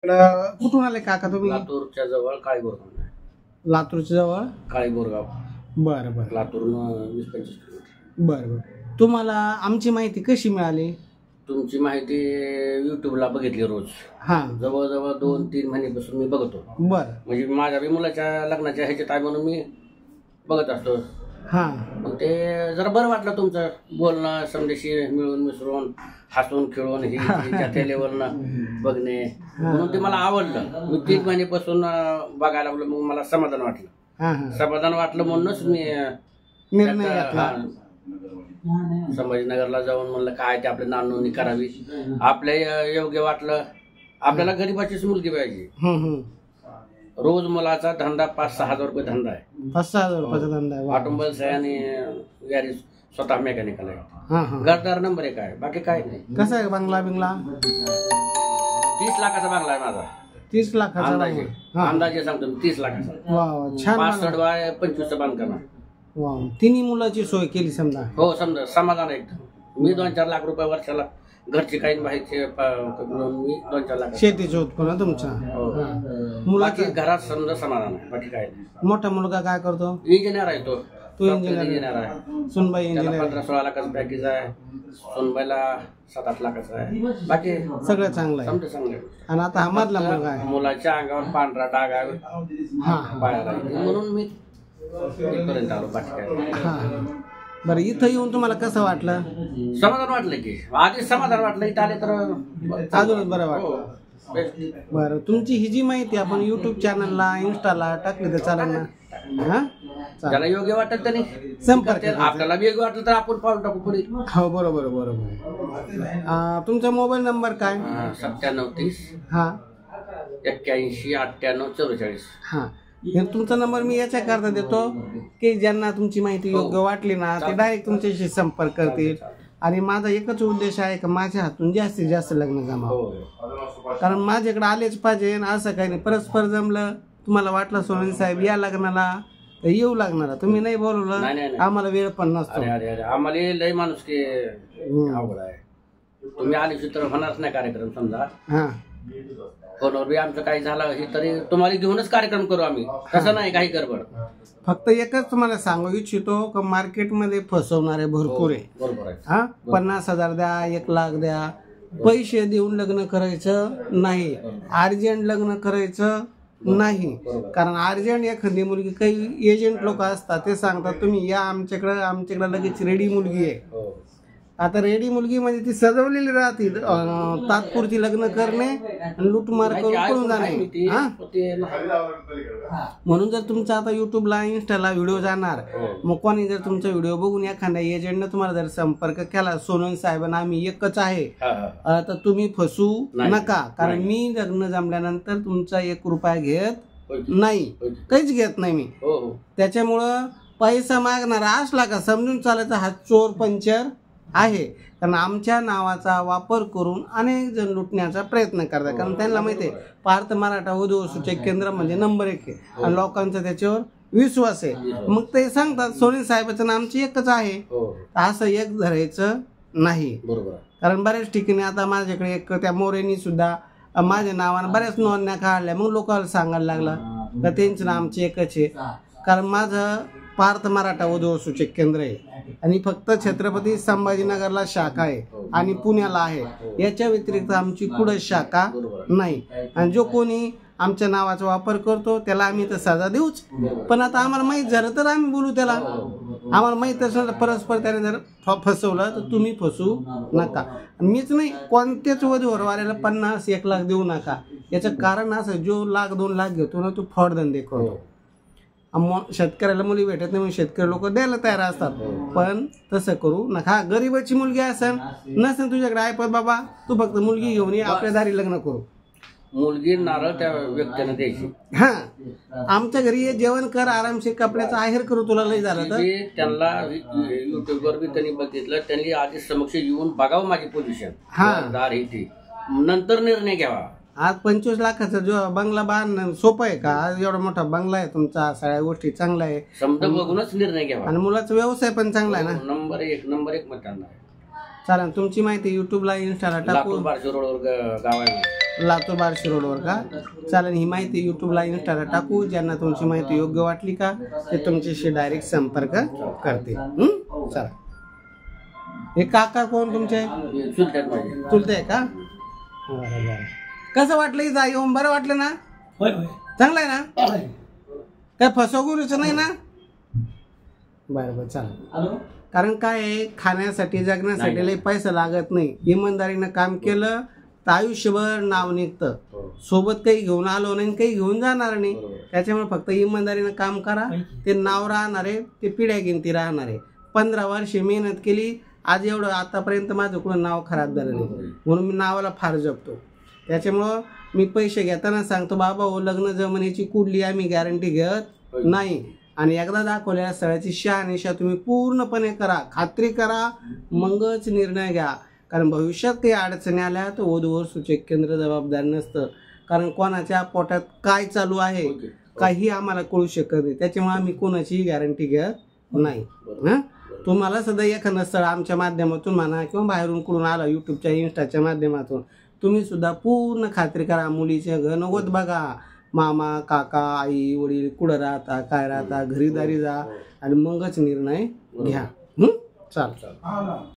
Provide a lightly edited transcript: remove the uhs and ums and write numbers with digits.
कुठून आले काका तुम्ही? लातूरच्या जवळ काळीबोरगाव. लातूरच्या जवळ काळीबोरगाव. बरं बरं. लातूरहून 20-25 किलोमीटर. बरं बरं. तुम्हाला आमची माहिती कशी मिळाली? तुमची माहिती युट्यूबला बघितली रोज. हां. जवळजवळ 2-3 महिन्यापासून मी बघतो. बरं. म्हणजे माझ्या बी मुलाच्या लग्नाच्या ह्याच्यात आहे म्हणून मी बघत असतो. हां. मग ते जरा बरं वाटलं तुमचं बोलणं, समजेशी मिळून मिसळून हसून खेळून ही त्या लेवलनं बघणे, म्हणून ते मला आवडलं. मी 3 महिन्यापासून बघायला लागलो. मग मला समाधान वाटलं. हां. समाधान वाटलं म्हणूनच मी निर्णय घेतला. संभाजीनगरला जाऊन म्हणलं काय ते आपल्या नानोनी करावी. आपल्या योग्य वाटलं. आपल्याला गरीबाचीच मुलगी पाहिजे. रोज मुलाचा धंदा 5-6 हजार रुपये धंदा आहे. 5-6 हजार रुपयाचा धंदा आहे. ऑटोमोबाईल्स आहे आणि गॅरेज स्वतः मेकॅनिकल आहे. हां हां. घरदार नंबर 1 आहे. बाकी काय नाही. कसा आहे बंगला बिंगला? 30 लाखाचा बंगला आहे माझा. 30 लाखाचा अंदाजे. अंदाजे सांगतो मी 30 लाखाचा. वा छान. 65 बाय 25चं बांधकाम आहे. वा. तिन्ही मुलाची सोय केली समजा. हो समजा समाधान आहे. मी 2-4 लाख रुपये वर्षाला घरची काही बाहेरचे मी 2-4 लाख. शेतीचं उत्पन्न तुमच्या. बाकी घरात समजा समाधान आहे. बाकी काय नाही. मोठा मुलगा काय करतो? इंजिनियर आहे तो. तो इंजिनियर आहे. सुनबाई इंजिनियर. 15-16 लाखाचं पॅकेज आहे. सुनबाईला 7-8 लाखाचं आहे. बाकी सगळं चांगलं आहे. समजा चांगलं आहे. आणि आता हा मधला मुलगा आहे. मुलाच्या अंगावर पांढरा डाग आहे. हां. बाहेर आहे म्हणून मी इथपर्यंत आलो. बाकी काय. हां. बरं, इथं येऊन तुम्हाला कसं वाटलं? समाधान वाटलं की आधी समाधान वाटलं. इथं आले तर अजूनच बरं वाटलं. बरं, तुमची ही जी माहिती आपण युट्यूब चॅनलला इंस्टाला टाकली तर चालेल ना? हां. ज्याला योग्य वाटत त्यांनी संपर्क. आपल्याला योग्य वाटलं तर आपण पाऊल टाकू पुढे. हो बरोबर बरोबर. तुमचा मोबाईल नंबर काय? 9730 हां 81 98 44. हां. हे तुमचा नंबर मी याच्या करता देतो की ज्यांना तुमची माहिती योग्य वाटली ना ते डायरेक्ट तुमच्याशी संपर्क करतील. आणि माझा एकच उद्देश आहे की माझ्या हातून जास्तीत जास्त लग्न जमावं. कारण माझ्याकडे आलेच पाहिजे. असं काही नाही. परस्पर जमलं, तुम्हाला वाटलं सोनवणे साहेब या लग्नाला तर येऊ लागणार. तुम्ही नाही बोलवलं आम्हाला वेळ पण नसतो. आम्हाला लय माणूस की अवघड आहे. तुम्ही आले तर होणारच नाही कार्यक्रम समजा. हां. फोनवर बी आमचं काही झालं तरी तुम्हाला घेऊनच कार्यक्रम करू आम्ही. तसं नाही काही गडबड. फक्त एकच तुम्हाला सांगू इच्छितो की मार्केटमध्ये फसवणारे भरपूर आहे. बरोबर आहे. हा 50,000 द्या, 1 लाख द्या, पैसे देऊन लग्न करायचं नाही. अर्जंट लग्न करायचं नाही. कारण अर्जंट एखादी मुलगी, काही एजंट लोक असतात ते सांगतात तुम्ही या आमच्याकडे लगेच रेडी मुलगी आहे. आता रेडी मुलगी म्हणजे ती सजवलेली राहते. तात्पुरती लग्न करणे आणि लूटमार करून पळून जाणे. म्हणून जर तुमचा आता युट्यूबला इंस्टाला व्हिडिओ जाणार, मग कोणी जर तुमचा व्हिडिओ बघून एखाद्या एजंटनं तुम्हाला जर संपर्क केला सोनवणे साहेबांना आम्ही एकच आहे, तर तुम्ही फसू नका. कारण मी लग्न जमल्यानंतर तुमचा 1 रुपया घेत नाही, काहीच घेत नाही मी. त्याच्यामुळं पैसा मागणारा असला का समजून चालायचा हा चोर पंचर आहे. कारण आमच्या नावाचा वापर करून अनेक जण लुटण्याचा प्रयत्न करतात. कारण त्यांना माहिती आहे पार्थ मराठा वधू सूचक केंद्र म्हणजे नंबर 1 आहे आणि लोकांचा त्याच्यावर विश्वास आहे. मग ते सांगतात सोनवणे साहेबाचं नामची एकच आहे, असं एक धरायचं नाही. कारण बऱ्याच ठिकाणी आता माझ्याकडे एक त्या मोरेनी सुद्धा माझ्या नावानं बऱ्याच नोंदण्या काढल्या. मग लोकांना सांगायला लागला का त्यांचं नामची एकच आहे. कारण माझं पार्थ मराठा वधू सूचक केंद्र आहे आणि फक्त छत्रपती संभाजीनगरला शाखा आहे आणि पुण्याला आहे. याच्या व्यतिरिक्त आमची कुठं शाखा नाही. आणि जो कोणी आमच्या नावाचा वापर करतो त्याला आम्ही तर सजा देऊच. पण आता आम्हाला माहीत झालं तर आम्ही बोलू त्याला. आम्हाला माहीत असेल परस्पर त्याने जर फसवलं तर तुम्ही फसू नका. मीच नाही, कोणत्याच वधूवर वाऱ्याला 50-1 लाख देऊ नका. याचं कारण असं, जो 1-2 लाख घेतो ना तो फ्रॉड धंदे करतो. शेतकऱ्याला मुली भेटत नाही म्हणून शेतकरी लोक द्यायला तयार असतात. पण तसं करू नका. गरीबाची मुलगी असेल नसेल तुझ्याकडे आहे पण बाबा तू फक्त मुलगी घेऊन ये, आपल्या दारी लग्न करू. मुलगी नारळ त्या व्यक्तीने द्यायची. हा आमच्या घरी ये, जेवण कर, आरामशीर कपड्याचा आहेर करू. तुला लय झालं तर त्यांना युट्यूबवर बी त्यांनी बघितलं. त्यांनी आधी समक्ष येऊन बघावं माझी पोझिशन. दार ही ती नंतर निर्णय घ्यावा. आज 25 लाखाचा जो बंगला बांधणं सोपं आहे का? आज एवढा मोठा बंगला आहे तुमचा, सगळ्या गोष्टी चांगल्या आहे. समजा बघूनच निर्णय घ्यावा. आणि मुलाचा व्यवसाय पण चांगला आहे ना. नंबर एक मतांना. चालेल, तुमची माहिती युट्यूबला इंस्टाला टाकू. लातूर बार्शी रोडवर गाव आहे. लातूर बार्शी रोडवर का? चालेल, ही माहिती युट्यूबला इंस्टाला टाकू. ज्यांना तुमची माहिती योग्य वाटली का ते तुमच्याशी डायरेक्ट संपर्क करते. चला. हे काका कोण तुमचे? चुलते आहे का? बरं. कसं वाटलं इथं येऊन? बरं वाटलं ना? चांगलं आहे ना? काय फसवणूक नाही ना? बरं चला. कारण काय आहे, खाण्यासाठी जगण्यासाठी लई पैसा लागत नाही. इमानदारीनं काम केलं तर आयुष्यभर नाव निघतं. सोबत काही घेऊन आलो नाही, काही घेऊन जाणार नाही. त्याच्यामुळे फक्त इमानदारीनं काम करा. ते नाव राहणार आहे, ते पिढ्या गिनती राहणार आहे. 15 वर्षे मेहनत केली, आज एवढं आतापर्यंत माझं कोण नाव खराब झालं नाही. म्हणून मी नावाला फार जपतो. त्याच्यामुळं मी पैसे घेताना सांगतो, बाबा हो, लग्न जमिनीची कुठली आम्ही गॅरंटी घेत नाही. आणि एकदा दाखवलेल्या स्थळाची शहानिशा तुम्ही पूर्णपणे करा, खात्री करा, मगच निर्णय घ्या. कारण भविष्यात काही अडचणी आल्या तर वधूवर सूचक केंद्र जबाबदार नसतं. कारण कोणाच्या पोटात काय चालू आहे काही आम्हाला कळू शकत नाही. त्याच्यामुळे आम्ही कोणाचीही गॅरंटी घेत नाही. तुम्हाला सुद्धा एखादं स्थळ आमच्या माध्यमातून म्हणा किंवा बाहेरून कुठून आला, युट्यूबच्या इंस्टाच्या माध्यमातून, तुम्ही सुद्धा पूर्ण खात्री करा. मुलीचे घर नव्वत बघा, मामा काका आई वडील कुठं राहता काय राहता, घरी दारी जा आणि मगच निर्णय घ्या. चाल.